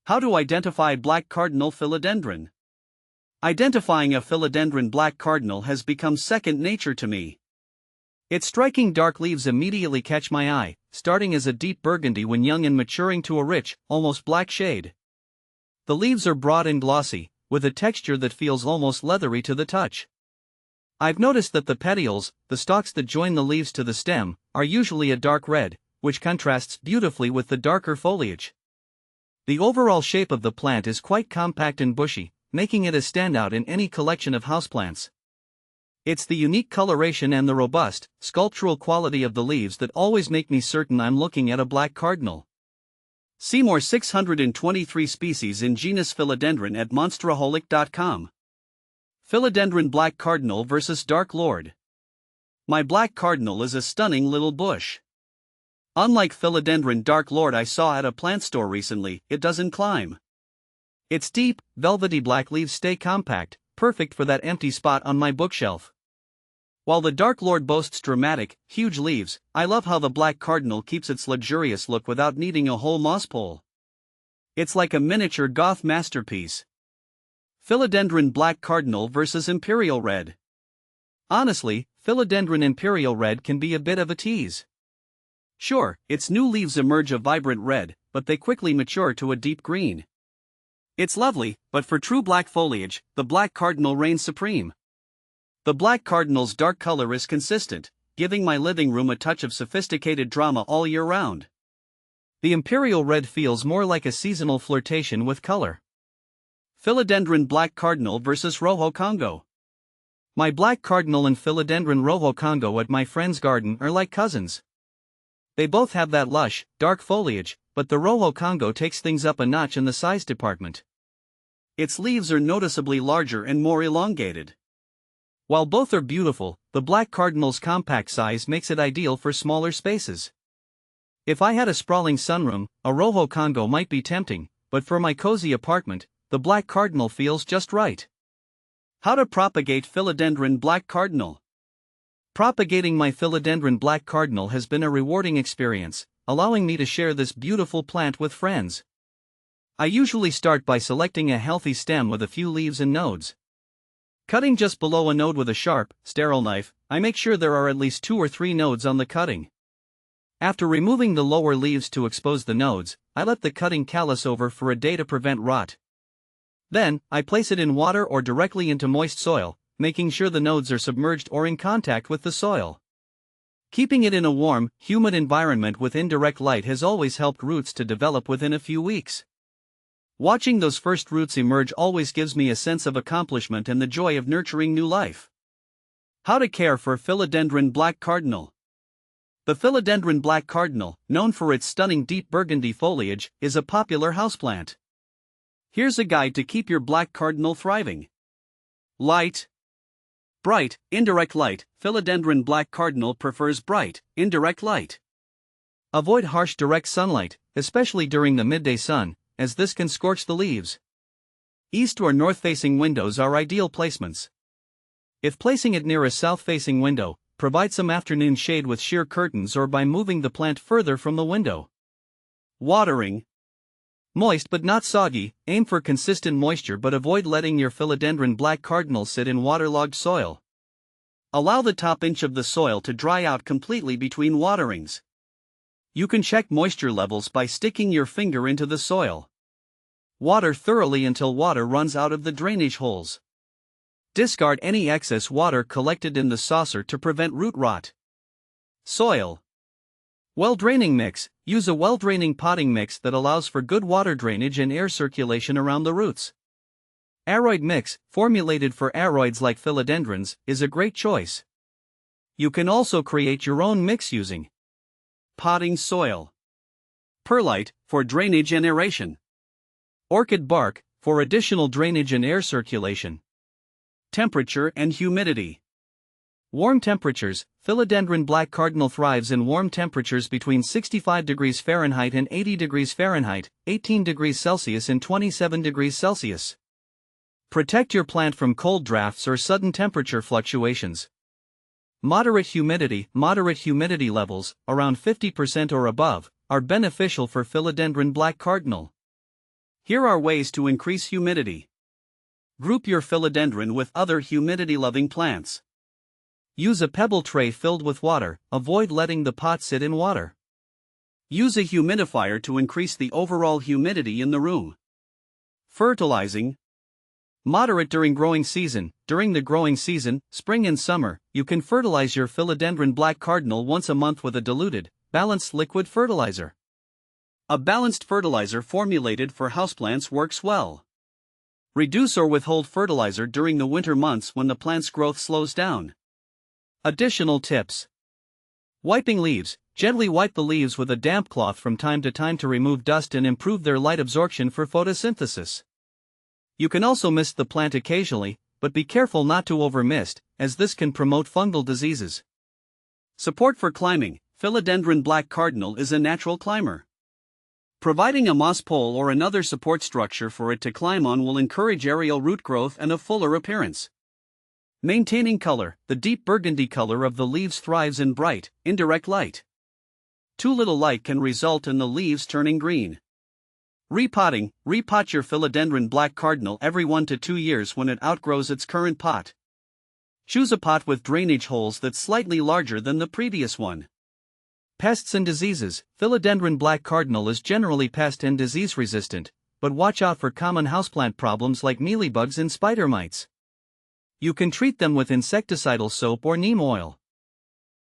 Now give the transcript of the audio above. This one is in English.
How to identify black cardinal philodendron? Identifying a philodendron black cardinal has become second nature to me. Its striking dark leaves immediately catch my eye, starting as a deep burgundy when young and maturing to a rich, almost black shade. The leaves are broad and glossy, with a texture that feels almost leathery to the touch. I've noticed that the petioles, the stalks that join the leaves to the stem, are usually a dark red, which contrasts beautifully with the darker foliage. The overall shape of the plant is quite compact and bushy, making it a standout in any collection of houseplants. It's the unique coloration and the robust, sculptural quality of the leaves that always make me certain I'm looking at a black cardinal. See more 623 species in genus Philodendron at monsteraholic.com. Philodendron Black Cardinal vs. Dark Lord. My black cardinal is a stunning little bush. Unlike Philodendron Dark Lord I saw at a plant store recently, it doesn't climb. Its deep, velvety black leaves stay compact, perfect for that empty spot on my bookshelf. While the Dark Lord boasts dramatic, huge leaves, I love how the black cardinal keeps its luxurious look without needing a whole moss pole. It's like a miniature goth masterpiece. Philodendron Black Cardinal vs. Imperial Red. Honestly, Philodendron Imperial Red can be a bit of a tease. Sure, its new leaves emerge a vibrant red, but they quickly mature to a deep green. It's lovely, but for true black foliage, the black cardinal reigns supreme. The black cardinal's dark color is consistent, giving my living room a touch of sophisticated drama all year round. The Imperial Red feels more like a seasonal flirtation with color. Philodendron Black Cardinal vs. Rojo Congo. My black cardinal and Philodendron Rojo Congo at my friend's garden are like cousins. They both have that lush, dark foliage, but the Rojo Congo takes things up a notch in the size department. Its leaves are noticeably larger and more elongated. While both are beautiful, the black cardinal's compact size makes it ideal for smaller spaces. If I had a sprawling sunroom, a Rojo Congo might be tempting, but for my cozy apartment, the black cardinal feels just right. How to propagate Philodendron Black Cardinal? Propagating my Philodendron Black Cardinal has been a rewarding experience, allowing me to share this beautiful plant with friends. I usually start by selecting a healthy stem with a few leaves and nodes. Cutting just below a node with a sharp, sterile knife, I make sure there are at least 2 or 3 nodes on the cutting. After removing the lower leaves to expose the nodes, I let the cutting callus over for a day to prevent rot. Then, I place it in water or directly into moist soil, making sure the nodes are submerged or in contact with the soil. Keeping it in a warm, humid environment with indirect light has always helped roots to develop within a few weeks. Watching those first roots emerge always gives me a sense of accomplishment and the joy of nurturing new life. How to care for Philodendron Black Cardinal. The Philodendron Black Cardinal, known for its stunning deep burgundy foliage, is a popular houseplant. Here's a guide to keep your black cardinal thriving. Light. Bright, indirect light. Philodendron Black Cardinal prefers bright, indirect light. Avoid harsh direct sunlight, especially during the midday sun, as this can scorch the leaves. East or north-facing windows are ideal placements. If placing it near a south-facing window, provide some afternoon shade with sheer curtains or by moving the plant further from the window. Watering. Moist but not soggy, aim for consistent moisture but avoid letting your Philodendron Black Cardinal sit in waterlogged soil. Allow the top inch of the soil to dry out completely between waterings. You can check moisture levels by sticking your finger into the soil. Water thoroughly until water runs out of the drainage holes. Discard any excess water collected in the saucer to prevent root rot. Soil. Well-draining mix. Use a well-draining potting mix that allows for good water drainage and air circulation around the roots. Aroid mix, formulated for aroids like philodendrons, is a great choice. You can also create your own mix using potting soil, perlite, for drainage and aeration, orchid bark, for additional drainage and air circulation. Temperature and humidity. Warm temperatures. Philodendron Black Cardinal thrives in warm temperatures between 65 degrees Fahrenheit and 80 degrees Fahrenheit, 18 degrees Celsius and 27 degrees Celsius. Protect your plant from cold drafts or sudden temperature fluctuations. Moderate humidity levels, around 50% or above, are beneficial for Philodendron Black Cardinal. Here are ways to increase humidity. Group your philodendron with other humidity-loving plants. Use a pebble tray filled with water, avoid letting the pot sit in water. Use a humidifier to increase the overall humidity in the room. Fertilizing. Moderate during growing season. During the growing season, spring and summer, you can fertilize your philodendron black cardinal once a month with a diluted, balanced liquid fertilizer. A balanced fertilizer formulated for houseplants works well. Reduce or withhold fertilizer during the winter months when the plant's growth slows down. Additional tips. Wiping leaves. Gently wipe the leaves with a damp cloth from time to time to remove dust and improve their light absorption for photosynthesis. You can also mist the plant occasionally, but be careful not to over-mist, as this can promote fungal diseases. Support for climbing. Philodendron black cardinal is a natural climber. Providing a moss pole or another support structure for it to climb on will encourage aerial root growth and a fuller appearance. Maintaining color. The deep burgundy color of the leaves thrives in bright, indirect light. Too little light can result in the leaves turning green. Repotting. Repot your philodendron black cardinal every 1 to 2 years when it outgrows its current pot. Choose a pot with drainage holes that's slightly larger than the previous one. Pests and diseases. Philodendron black cardinal is generally pest and disease resistant, but watch out for common houseplant problems like mealybugs and spider mites. You can treat them with insecticidal soap or neem oil.